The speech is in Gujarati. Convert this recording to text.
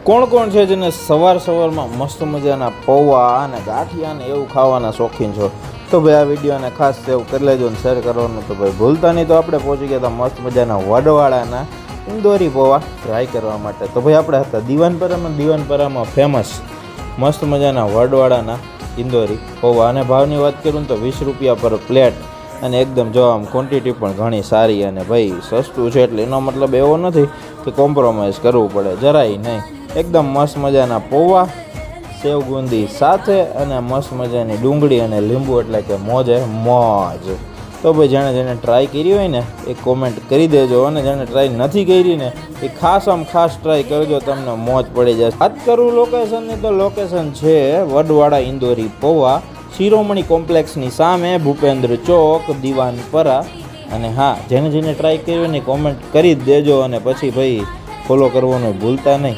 કોણ કોણ છે જેને સવારમાં મસ્ત મજાના પૌવા અને ગાંઠિયા ને એવું ખાવાના શોખીન છો? તો ભાઈ આ વિડીયોને ખાસ સેવ કરી લેજો અને શેર કરવાનું તો ભાઈ ભૂલતા નહીં. તો આપણે પહોંચી ગયા હતા મસ્ત મજાના વડવાળાના ઇન્દોરી પૌવા ટ્રાય કરવા માટે. તો ભાઈ આપણે હતા દીવાનપરામાં ફેમસ મસ્ત મજાના વડવાળાના ઇન્દોરી પૌવા. અને ભાવની વાત કરું તો 20 રૂપિયા પર પ્લેટ. અને એકદમ જો આમ ક્વોન્ટિટી પણ ઘણી સારી. અને ભાઈ સસ્તું છે એટલે એનો મતલબ એવો નથી કે કોમ્પ્રોમાઇઝ કરવું પડે, જરાય નહીં. એકદમ મસ્ત મજાના પૌવા, સેવ ગુંદી સાથે અને મસ્ત મજાની ડુંગળી અને લીંબુ, એટલે કે મોજે મોજ. તો ભાઈ જેણે ટ્રાય કરી હોય ને એ કોમેન્ટ કરી દેજો, અને જેણે ટ્રાય નથી કરી ને એ ખાસ ટ્રાય કરજો, તમને મોજ પડી જશે. વાત કરું લોકેશનની તો લોકેશન છે વડવાળા ઇન્દોરી પૌવા, શિરોમણી કોમ્પ્લેક્સની સામે, ભૂપેન્દ્ર ચોક, દીવાનપરા. અને હા, જેને ટ્રાય કર્યું ને કોમેન્ટ કરી જ દેજો, અને પછી ભાઈ ફોલો કરવાનું ભૂલતા નહીં.